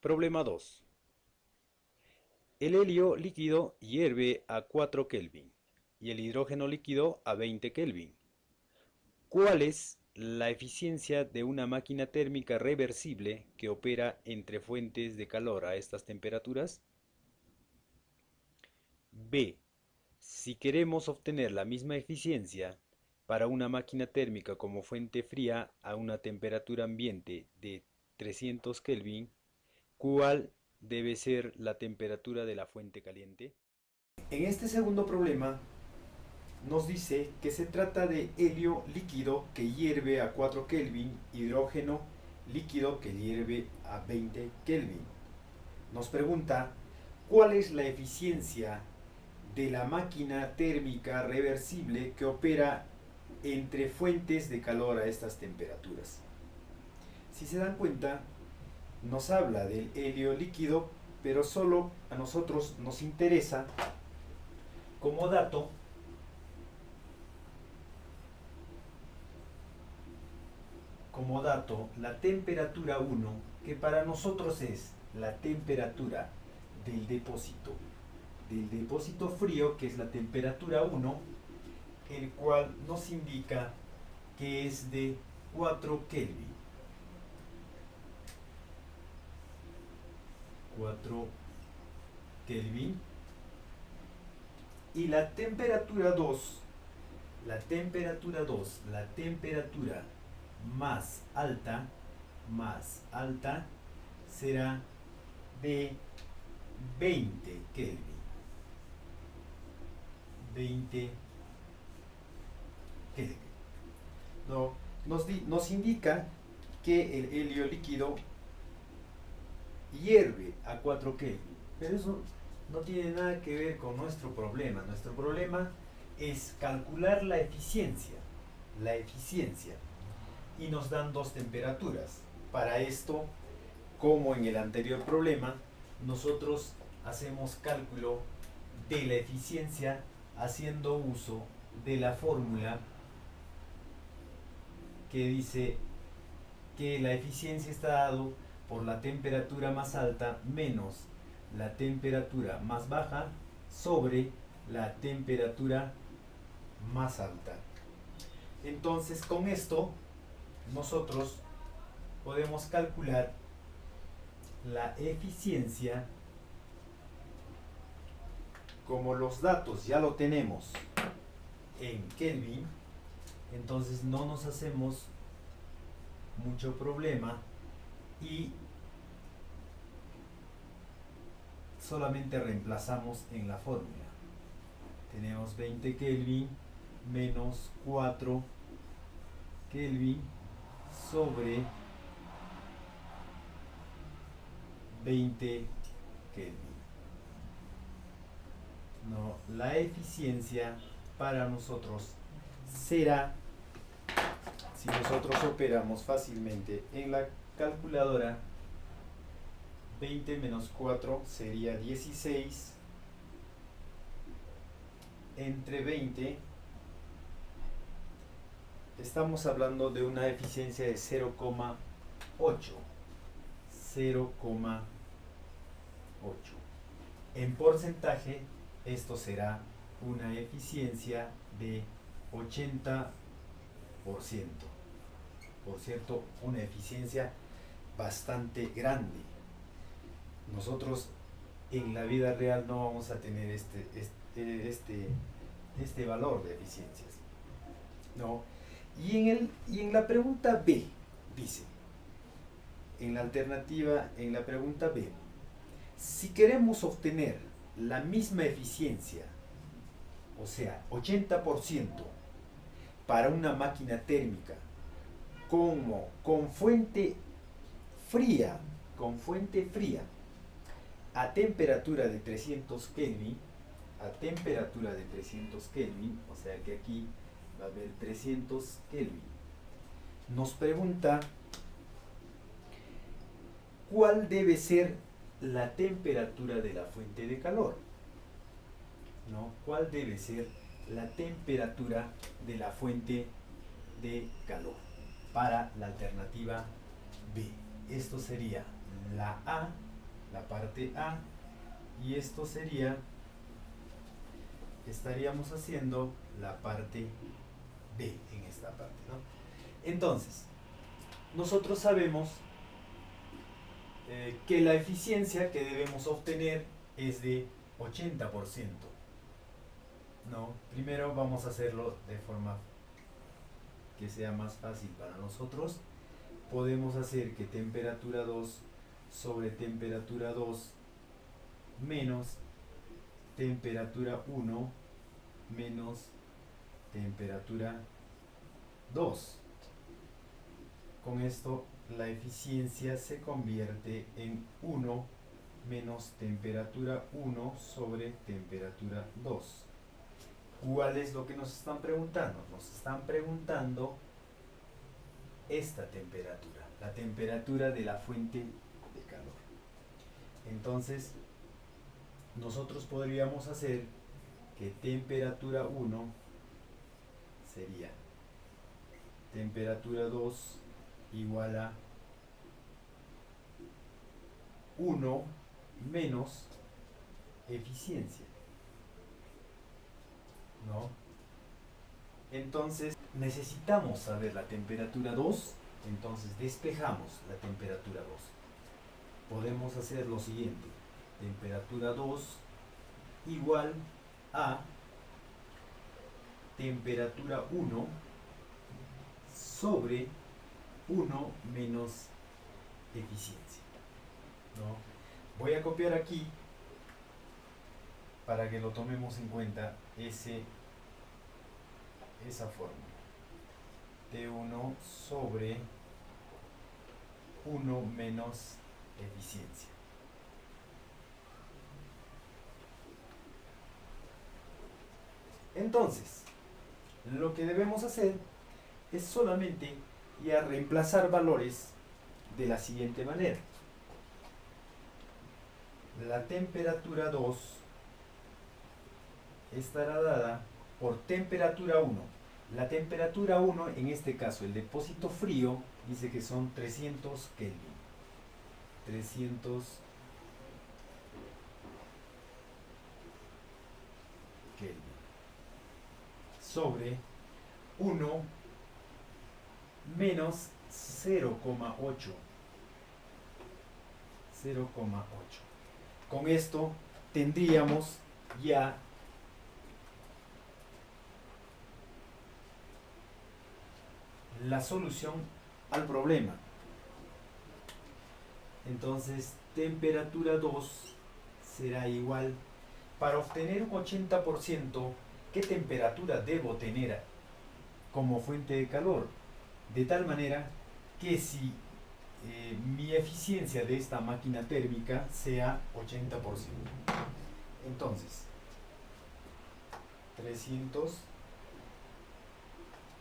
Problema 2. El helio líquido hierve a 4 Kelvin y el hidrógeno líquido a 20 Kelvin. ¿Cuál es la eficiencia de una máquina térmica reversible que opera entre fuentes de calor a estas temperaturas? B. Si queremos obtener la misma eficiencia para una máquina térmica como fuente fría a una temperatura ambiente de 300 Kelvin, ¿cuál debe ser la temperatura de la fuente caliente? En este segundo problema nos dice que se trata de helio líquido que hierve a 4 Kelvin, hidrógeno líquido que hierve a 20 Kelvin. Nos pregunta cuál es la eficiencia de la máquina térmica reversible que opera entre fuentes de calor a estas temperaturas. Si se dan cuenta, nos habla del helio líquido, pero solo a nosotros nos interesa como dato la temperatura 1, que para nosotros es la temperatura del depósito frío, que es la temperatura 1, el cual nos indica que es de 4 Kelvin. 4 Kelvin. Y la temperatura 2, la temperatura más alta será de 20 Kelvin. 20 Kelvin. No, nos indica que el helio líquido hierve a 4 Kelvin. Pero eso no tiene nada que ver con nuestro problema. Nuestro problema es calcular la eficiencia. Y nos dan dos temperaturas. Para esto, como en el anterior problema, nosotros hacemos cálculo de la eficiencia haciendo uso de la fórmula que dice que la eficiencia está dado por la temperatura más alta menos la temperatura más baja sobre la temperatura más alta. Entonces, con esto nosotros podemos calcular la eficiencia. Como los datos ya lo tenemos en Kelvin, entonces no nos hacemos mucho problema y solamente reemplazamos en la fórmula. Tenemos 20 Kelvin menos 4 Kelvin sobre 20 Kelvin. No, la eficiencia para nosotros será, si nosotros operamos fácilmente en la calculadora, 20 menos 4 sería 16 entre 20. Estamos hablando de una eficiencia de 0,8. En porcentaje, esto será una eficiencia de 80%. Por cierto, una eficiencia bastante grande. Nosotros en la vida real no vamos a tener este valor de eficiencias. No. Y en la pregunta B dice, en la pregunta B, si queremos obtener la misma eficiencia, o sea, 80% para una máquina térmica con fuente fría, a temperatura de 300 Kelvin, o sea que aquí va a haber 300 Kelvin. Nos pregunta cuál debe ser la temperatura de la fuente de calor. ¿No? ¿Cuál debe ser la temperatura de la fuente de calor para la alternativa B? Esto sería la A la parte A, y esto sería, estaríamos haciendo la parte B en esta parte, ¿no? Entonces, nosotros sabemos que la eficiencia que debemos obtener es de 80%, ¿no? Primero vamos a hacerlo de forma que sea más fácil para nosotros. Podemos hacer que temperatura 2 sobre temperatura 2 menos temperatura 1 menos temperatura 2. Con esto la eficiencia se convierte en 1 menos temperatura 1 sobre temperatura 2. ¿Cuál es lo que nos están preguntando? Nos están preguntando esta temperatura, la temperatura de la fuente de calor. Entonces, nosotros podríamos hacer que temperatura 1 sería temperatura 2 igual a 1 menos eficiencia, ¿no? Entonces necesitamos saber la temperatura 2, entonces despejamos la temperatura 2. Podemos hacer lo siguiente: temperatura 2 igual a temperatura 1 sobre 1 menos eficiencia, ¿no? Voy a copiar aquí para que lo tomemos en cuenta esa fórmula. T1 sobre 1 menos eficiencia. Entonces, lo que debemos hacer es solamente ya reemplazar valores de la siguiente manera. La temperatura 2 estará dada por temperatura 1. La temperatura 1, en este caso el depósito frío, dice que son 300 Kelvin. 300 Kelvin sobre 1 menos 0,8. Con esto tendríamos ya la solución al problema. Entonces, temperatura 2 será igual, para obtener un 80%, ¿qué temperatura debo tener como fuente de calor? De tal manera que si mi eficiencia de esta máquina térmica sea 80%. Entonces, 300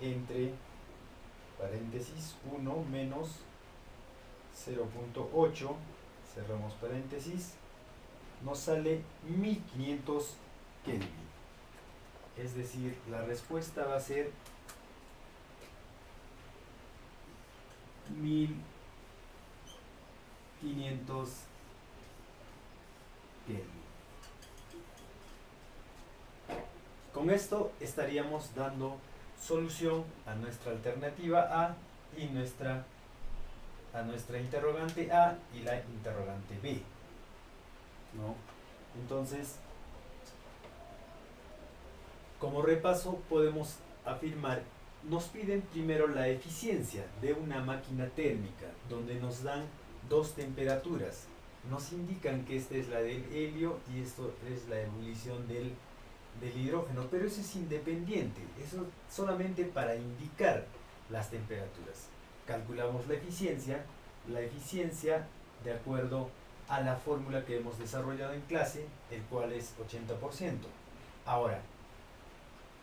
entre paréntesis 1 menos 0.8, cerramos paréntesis, nos sale 1500 Kelvin. Es decir, la respuesta va a ser 1500 Kelvin. Con esto estaríamos dando solución a nuestra alternativa A y a nuestra interrogante A y la interrogante B, ¿no? Entonces, como repaso podemos afirmar, nos piden primero la eficiencia de una máquina térmica, donde nos dan dos temperaturas. Nos indican que esta es la del helio y esto es la ebullición del hidrógeno, pero eso es independiente, eso solamente para indicar las temperaturas. Calculamos la eficiencia de acuerdo a la fórmula que hemos desarrollado en clase, el cual es 80%. Ahora,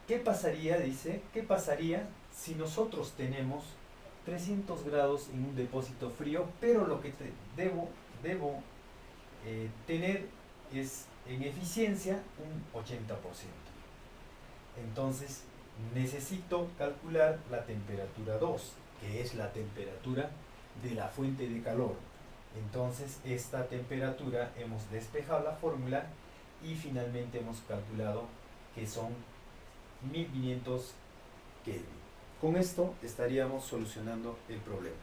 ¿qué pasaría? Dice, ¿qué pasaría si nosotros tenemos 300 grados en un depósito frío, pero lo que debo tener es en eficiencia un 80%? Entonces necesito calcular la temperatura 2, que es la temperatura de la fuente de calor. Entonces, esta temperatura hemos despejado la fórmula y finalmente hemos calculado que son 1500 Kelvin. Con esto estaríamos solucionando el problema.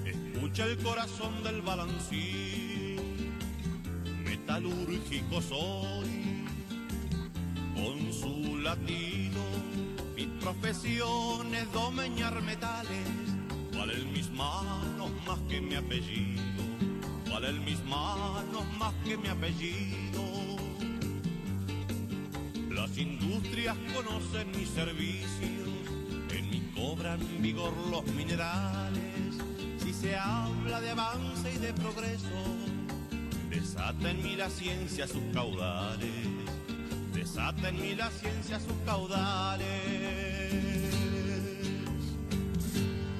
Escucha el corazón del balancín, metalúrgico soy, con su latido. Mi profesión es domeñar metales, valen mis manos más que mi apellido, valen mis manos más que mi apellido. Las industrias conocen mis servicios, en mí cobran vigor los minerales. Si se habla de avance y de progreso, desata en mí la ciencia sus caudales, desata en mí la ciencia sus caudales.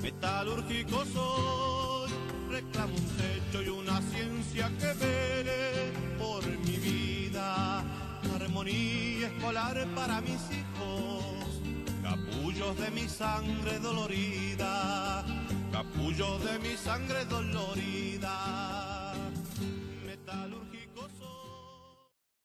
Metalúrgico soy, reclamo un techo y una ciencia que vele por mi vida, armonía escolar para mis hijos, capullos de mi sangre dolorida, capullos de mi sangre dolorida.